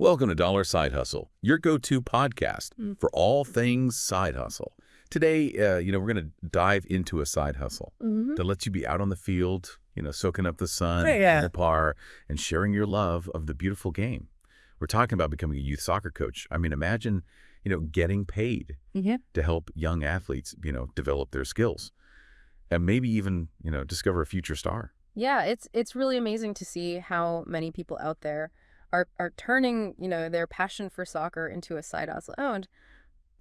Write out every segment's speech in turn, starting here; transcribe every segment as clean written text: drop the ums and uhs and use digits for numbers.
Welcome to Dollar Side Hustle, your go-to podcast for all things side hustle. Today, we're going to dive into a side hustle that lets you be out on the field, soaking up the sun, Yeah. the par, and sharing your love of the beautiful game. We're talking about becoming a youth soccer coach. I mean, imagine, getting paid Yeah. to help young athletes, develop their skills and maybe even, discover a future star. Yeah, it's really amazing to see how many people out there are turning, their passion for soccer into a side hustle. Oh,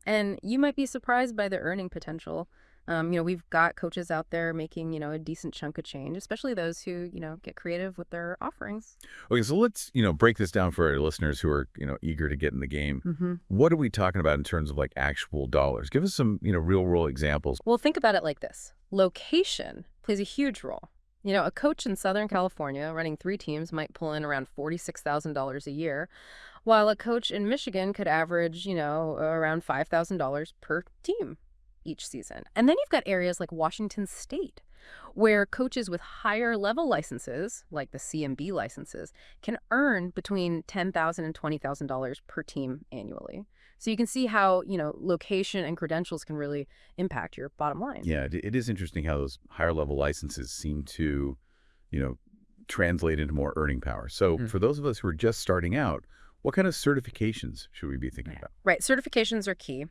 and you might be surprised by the earning potential. We've got coaches out there making, a decent chunk of change, especially those who, get creative with their offerings. Okay, so let's, break this down for our listeners who are, eager to get in the game. Mm-hmm. What are we talking about in terms of like actual dollars? Give us some, real world examples. Well, think about it like this. Location plays a huge role. A coach in Southern California running 3 teams might pull in around $46,000 a year, while a coach in Michigan could average, around $5,000 per team each season. And then you've got areas like Washington State, where coaches with higher level licenses, like the CMB licenses, can earn between $10,000 and $20,000 per team annually. So you can see how, location and credentials can really impact your bottom line. Yeah, it is interesting how those higher level licenses seem to, translate into more earning power. So for those of us who are just starting out, what kind of certifications should we be thinking about? Right. Certifications are key.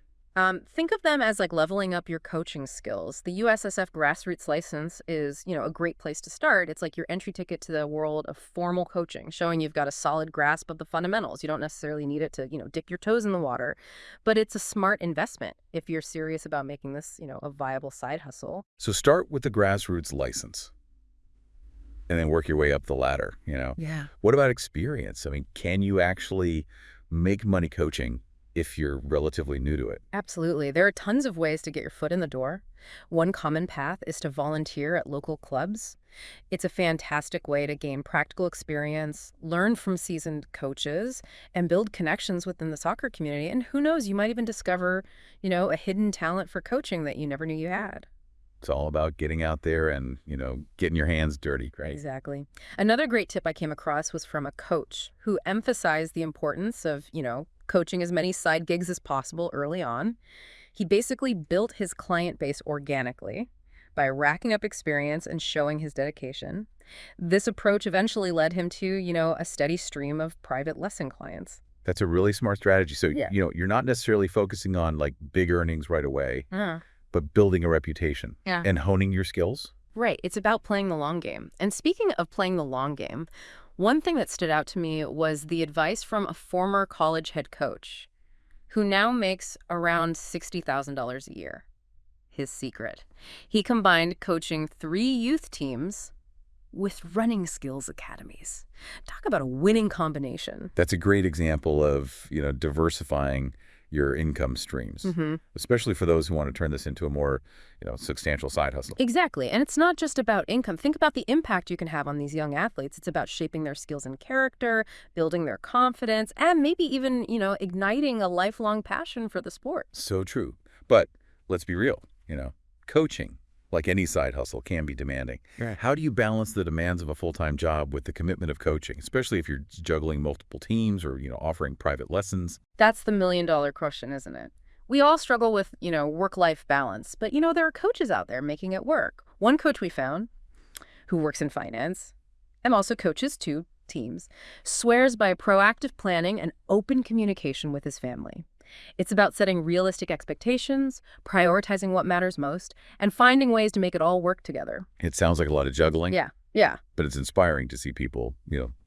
Think of them as like leveling up your coaching skills. The USSF grassroots license is, a great place to start. It's like your entry ticket to the world of formal coaching, showing you've got a solid grasp of the fundamentals. You don't necessarily need it to, dip your toes in the water, but it's a smart investment if you're serious about making this, a viable side hustle. So start with the grassroots license and then work your way up the ladder, Yeah. What about experience? I mean, can you actually make money coaching if you're relatively new to it? Absolutely. There are tons of ways to get your foot in the door. One common path is to volunteer at local clubs. It's a fantastic way to gain practical experience, learn from seasoned coaches, and build connections within the soccer community. And who knows, you might even discover, a hidden talent for coaching that you never knew you had. It's all about getting out there and, getting your hands dirty, right? Exactly. Another great tip I came across was from a coach who emphasized the importance of, coaching as many side gigs as possible early on. He basically built his client base organically by racking up experience and showing his dedication. This approach eventually led him to, a steady stream of private lesson clients. That's a really smart strategy. So, Yeah. you're not necessarily focusing on like big earnings right away, but building a reputation Yeah. and honing your skills. Right. It's about playing the long game. And speaking of playing the long game, one thing that stood out to me was the advice from a former college head coach who now makes around $60,000 a year. His secret. He combined coaching 3 youth teams with running skills academies. Talk about a winning combination. That's a great example of, diversifying your income streams, especially for those who want to turn this into a more, substantial side hustle. Exactly. And it's not just about income. Think about the impact you can have on these young athletes. It's about shaping their skills and character, building their confidence, and maybe even, igniting a lifelong passion for the sport. So true. But let's be real, coaching, like any side hustle, can be demanding. Right. How do you balance the demands of a full-time job with the commitment of coaching, especially if you're juggling multiple teams or, offering private lessons? That's the million-dollar question, isn't it? We all struggle with, work-life balance, but, there are coaches out there making it work. One coach we found, who works in finance and also coaches 2 teams, swears by proactive planning and open communication with his family. It's about setting realistic expectations, prioritizing what matters most, and finding ways to make it all work together. It sounds like a lot of juggling, Yeah, but it's inspiring to see people,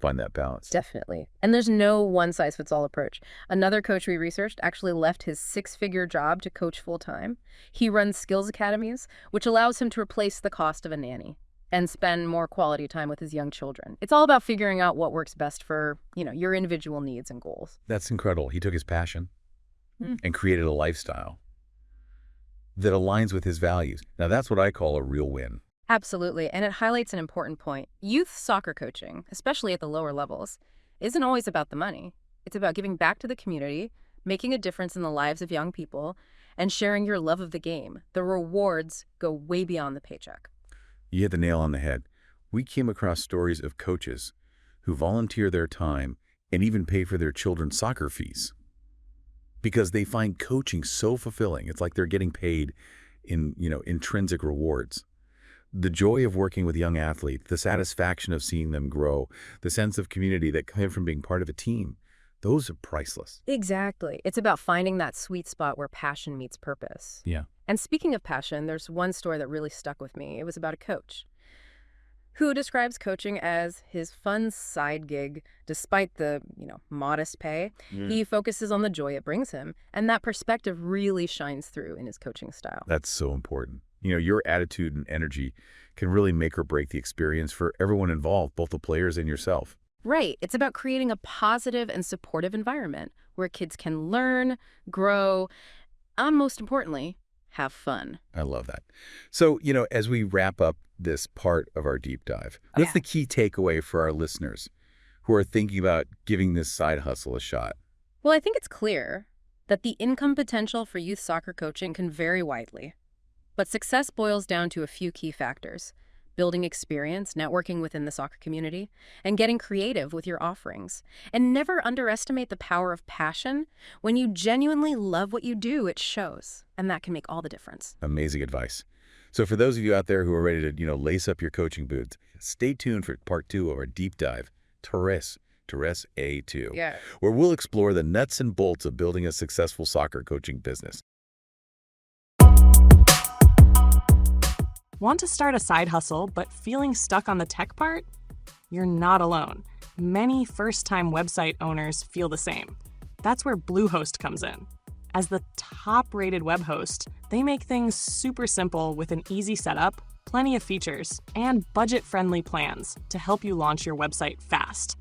find that balance. definitely. And there's no one-size-fits-all approach. Another coach we researched actually left his 6-figure job to coach full-time. He runs skills academies, which allows him to replace the cost of a nanny and spend more quality time with his young children. It's all about figuring out what works best for, your individual needs and goals. That's incredible. He took his passion and created a lifestyle that aligns with his values. Now, that's what I call a real win. Absolutely, and it highlights an important point. Youth soccer coaching, especially at the lower levels, isn't always about the money. It's about giving back to the community, making a difference in the lives of young people, and sharing your love of the game. The rewards go way beyond the paycheck. You hit the nail on the head. We came across stories of coaches who volunteer their time and even pay for their children's soccer fees because they find coaching so fulfilling. It's like they're getting paid in, intrinsic rewards. The joy of working with young athletes, the satisfaction of seeing them grow, the sense of community that comes from being part of a team, those are priceless. Exactly. It's about finding that sweet spot where passion meets purpose. Yeah. And speaking of passion, there's one story that really stuck with me. It was about a coach who describes coaching as his fun side gig. Despite the, modest pay, he focuses on the joy it brings him. And that perspective really shines through in his coaching style. That's so important. Your attitude and energy can really make or break the experience for everyone involved, both the players and yourself. Right. It's about creating a positive and supportive environment where kids can learn, grow, and most importantly, have fun. I love that. So, as we wrap up this part of our deep dive, what's the key takeaway for our listeners who are thinking about giving this side hustle a shot? Well, I think it's clear that the income potential for youth soccer coaching can vary widely. But success boils down to a few key factors: building experience, networking within the soccer community, and getting creative with your offerings. And never underestimate the power of passion. When you genuinely love what you do, it shows, and that can make all the difference. Amazing advice. So for those of you out there who are ready to, lace up your coaching boots, stay tuned for part 2 of our deep dive, Torres A2, where we'll explore the nuts and bolts of building a successful soccer coaching business. Want to start a side hustle, but feeling stuck on the tech part? You're not alone. Many first-time website owners feel the same. That's where Bluehost comes in. As the top-rated web host, they make things super simple with an easy setup, plenty of features, and budget-friendly plans to help you launch your website fast.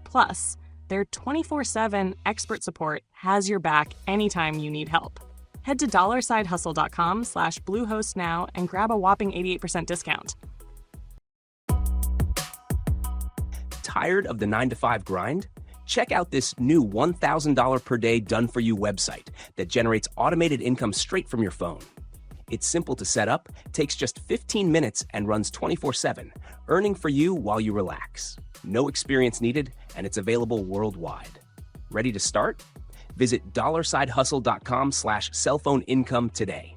Plus, their 24/7 expert support has your back anytime you need help. Head to $sidehustle.com/Bluehost now and grab a whopping 88% discount. Tired of the 9-to-5 grind? Check out this new $1,000 per day done-for-you website that generates automated income straight from your phone. It's simple to set up, takes just 15 minutes, and runs 24/7, earning for you while you relax. No experience needed, and it's available worldwide. Ready to start? Visit $sidehustle.com/cellphone income today.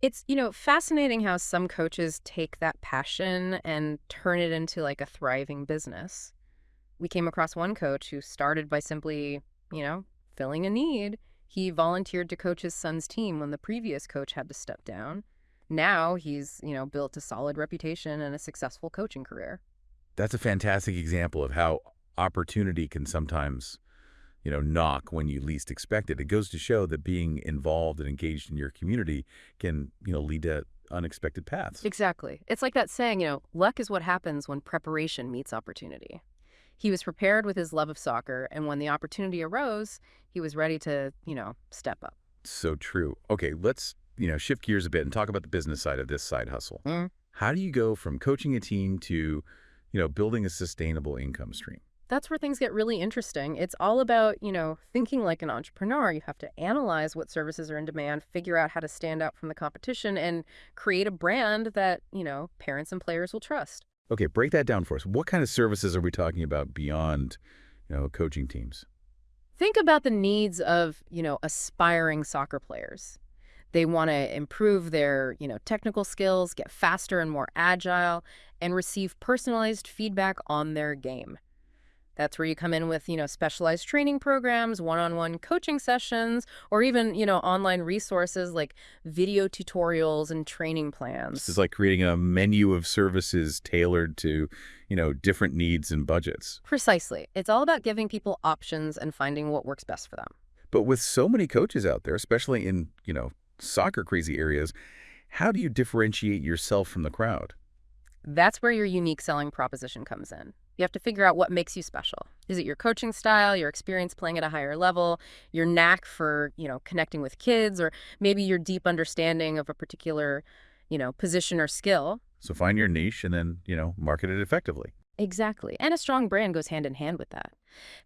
It's, fascinating how some coaches take that passion and turn it into like a thriving business. We came across one coach who started by simply, filling a need. He volunteered to coach his son's team when the previous coach had to step down. Now he's, built a solid reputation and a successful coaching career. That's a fantastic example of how opportunity can sometimes knock when you least expect it. It goes to show that being involved and engaged in your community can, lead to unexpected paths. Exactly. It's like that saying, luck is what happens when preparation meets opportunity. He was prepared with his love of soccer, and when the opportunity arose, he was ready to, step up. So true. Okay, let's, shift gears a bit and talk about the business side of this side hustle. How do you go from coaching a team to, building a sustainable income stream? That's where things get really interesting. It's all about, thinking like an entrepreneur. You have to analyze what services are in demand, figure out how to stand out from the competition, and create a brand that, parents and players will trust. Okay, break that down for us. What kind of services are we talking about beyond, coaching teams? Think about the needs of, aspiring soccer players. They want to improve their, technical skills, get faster and more agile, and receive personalized feedback on their game. That's where you come in with, specialized training programs, one-on-one coaching sessions, or even, online resources like video tutorials and training plans. This is like creating a menu of services tailored to, different needs and budgets. Precisely. It's all about giving people options and finding what works best for them. But with so many coaches out there, especially in, soccer crazy areas, how do you differentiate yourself from the crowd? That's where your unique selling proposition comes in. You have to figure out what makes you special. Is it your coaching style, your experience playing at a higher level, your knack for, connecting with kids, or maybe your deep understanding of a particular, position or skill? So find your niche and then, market it effectively. Exactly. And a strong brand goes hand in hand with that.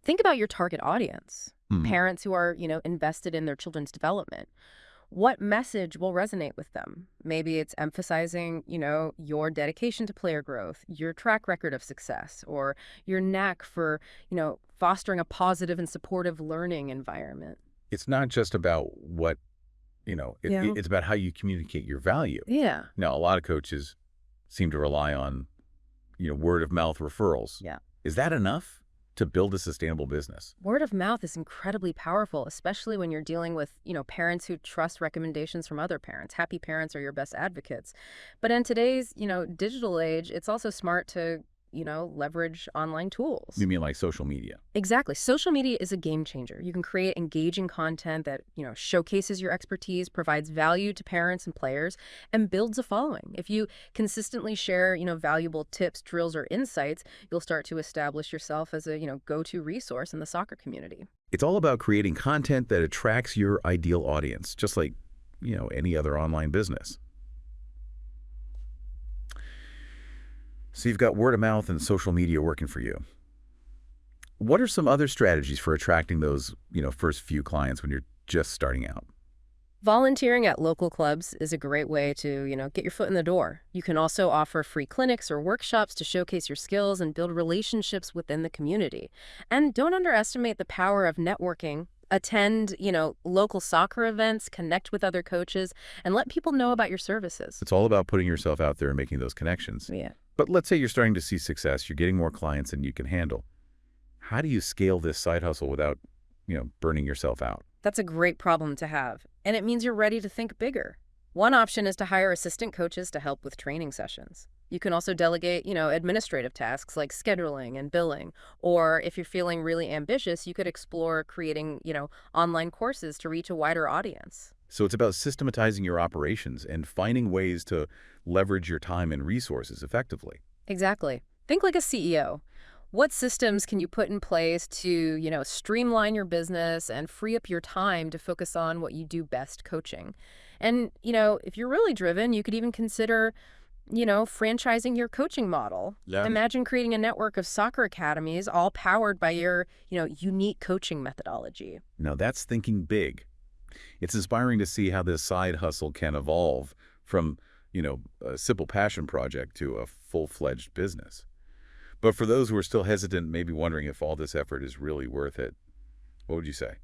Think about your target audience, parents who are, invested in their children's development, What message will resonate with them? Maybe it's emphasizing, your dedication to player growth, your track record of success, or your knack for, fostering a positive and supportive learning environment. It's not just about what, Yeah. it's about how you communicate your value. Yeah. Now, a lot of coaches seem to rely on, word of mouth referrals. Yeah. Is that enough to build a sustainable business? Word of mouth is incredibly powerful, especially when you're dealing with, parents who trust recommendations from other parents. Happy parents are your best advocates. But in today's, digital age, it's also smart to, leverage online tools. You mean like social media? Exactly. Social media is a game changer. You can create engaging content that, showcases your expertise, provides value to parents and players, and builds a following. If you consistently share, valuable tips, drills, or insights, you'll start to establish yourself as a, go-to resource in the soccer community. It's all about creating content that attracts your ideal audience, just like, any other online business. So you've got word of mouth and social media working for you. What are some other strategies for attracting those, first few clients when you're just starting out? Volunteering at local clubs is a great way to, get your foot in the door. You can also offer free clinics or workshops to showcase your skills and build relationships within the community. And don't underestimate the power of networking. Attend, local soccer events, connect with other coaches, and let people know about your services. It's all about putting yourself out there and making those connections. Yeah. But let's say you're starting to see success, you're getting more clients than you can handle. How do you scale this side hustle without, burning yourself out? That's a great problem to have, and it means you're ready to think bigger. One option is to hire assistant coaches to help with training sessions. You can also delegate, administrative tasks like scheduling and billing. Or if you're feeling really ambitious, you could explore creating, online courses to reach a wider audience. So it's about systematizing your operations and finding ways to leverage your time and resources effectively. Exactly. Think like a CEO. What systems can you put in place to, streamline your business and free up your time to focus on what you do best, coaching? And, if you're really driven, you could even consider, franchising your coaching model. Yeah. Imagine creating a network of soccer academies all powered by your, unique coaching methodology. Now that's thinking big. It's inspiring to see how this side hustle can evolve from, a simple passion project to a full-fledged business. But for those who are still hesitant, maybe wondering if all this effort is really worth it, what would you say?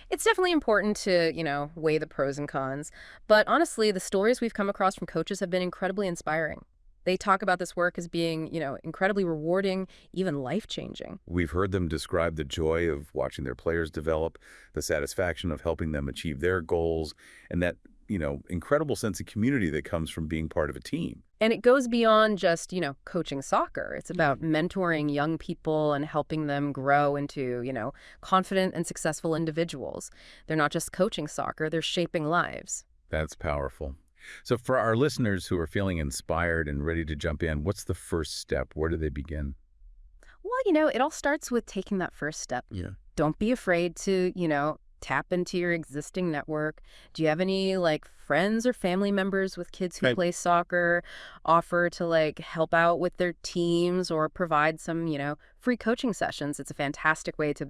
It's definitely important to, weigh the pros and cons. But honestly, the stories we've come across from coaches have been incredibly inspiring. They talk about this work as being, incredibly rewarding, even life-changing. We've heard them describe the joy of watching their players develop, the satisfaction of helping them achieve their goals, and that, incredible sense of community that comes from being part of a team. And it goes beyond just, coaching soccer. It's about mentoring young people and helping them grow into, confident and successful individuals. They're not just coaching soccer, they're shaping lives. That's powerful. So for our listeners who are feeling inspired and ready to jump in, what's the first step? Where do they begin? Well, it all starts with taking that first step. Yeah. Don't be afraid to, tap into your existing network. Do you have any friends or family members with kids who play soccer? Offer to help out with their teams or provide some, free coaching sessions. It's a fantastic way to,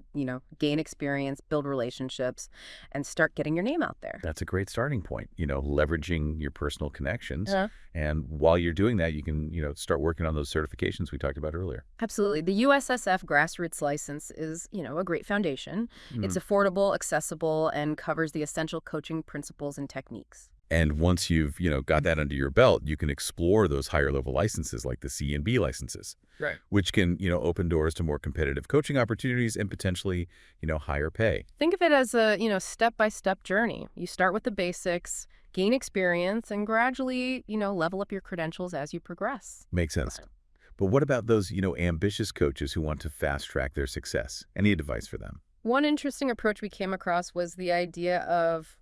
gain experience, build relationships, and start getting your name out there. That's a great starting point, leveraging your personal connections. Yeah. And while you're doing that, you can, start working on those certifications we talked about earlier. Absolutely. The USSF grassroots license is, a great foundation. It's affordable, accessible, and covers the essential coaching principles and techniques. And once you've, got that under your belt, you can explore those higher level licenses like the C and B licenses, Right. which can, open doors to more competitive coaching opportunities and potentially, higher pay. Think of it as a, step-by-step journey. You start with the basics, gain experience, and gradually, level up your credentials as you progress. Makes sense. But what about those, ambitious coaches who want to fast track their success? Any advice for them? One interesting approach we came across was the idea of,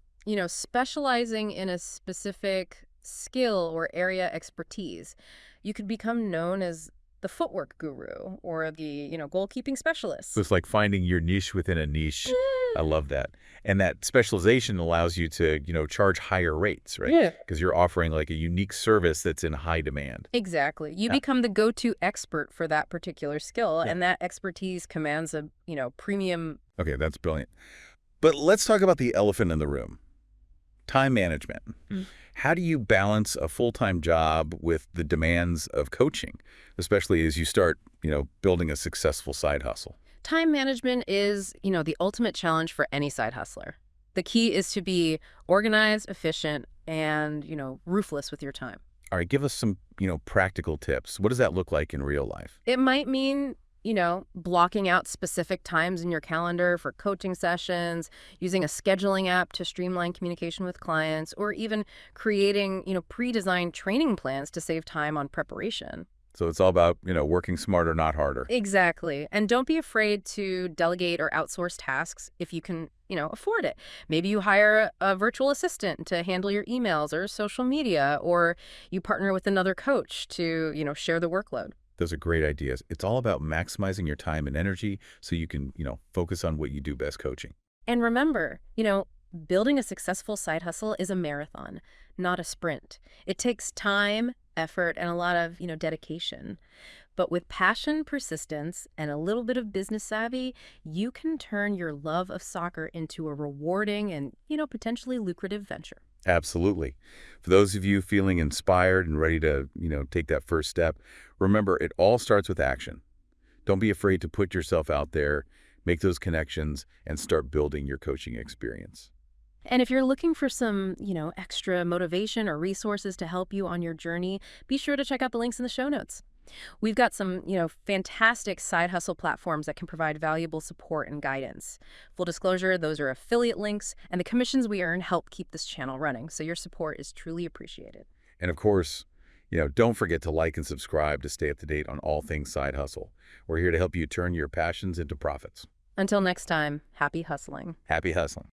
specializing in a specific skill or area expertise. You could become known as the footwork guru or the, goalkeeping specialist. So it's like finding your niche within a niche. I love that. And that specialization allows you to, charge higher rates, right? Yeah. Because you're offering like a unique service that's in high demand. Exactly. You Yeah. become the go-to expert for that particular skill, Yeah. and that expertise commands a, premium. Okay, that's brilliant. But let's talk about the elephant in the room. Time management. How do you balance a full-time job with the demands of coaching, especially as you start, building a successful side hustle? Time management is, the ultimate challenge for any side hustler. The key is to be organized, efficient, and, ruthless with your time. All right, give us some, practical tips. What does that look like in real life? It might mean, blocking out specific times in your calendar for coaching sessions, using a scheduling app to streamline communication with clients, or even creating, pre-designed training plans to save time on preparation. So it's all about, working smarter, not harder. Exactly. And don't be afraid to delegate or outsource tasks if you can, afford it. Maybe you hire a virtual assistant to handle your emails or social media, or you partner with another coach to, share the workload. Those are great ideas. It's all about maximizing your time and energy so you can, focus on what you do best, coaching. And remember, building a successful side hustle is a marathon, not a sprint. It takes time, effort, and a lot of, dedication. But with passion, persistence, and a little bit of business savvy, you can turn your love of soccer into a rewarding and, potentially lucrative venture. Absolutely. For those of you feeling inspired and ready to, take that first step, remember, it all starts with action. Don't be afraid to put yourself out there, make those connections, and start building your coaching experience. And if you're looking for some, extra motivation or resources to help you on your journey, be sure to check out the links in the show notes. We've got some, fantastic side hustle platforms that can provide valuable support and guidance. Full disclosure, those are affiliate links, and the commissions we earn help keep this channel running, so your support is truly appreciated. And of course, don't forget to like and subscribe to stay up to date on all things side hustle. We're here to help you turn your passions into profits. Until next time, happy hustling. Happy hustling.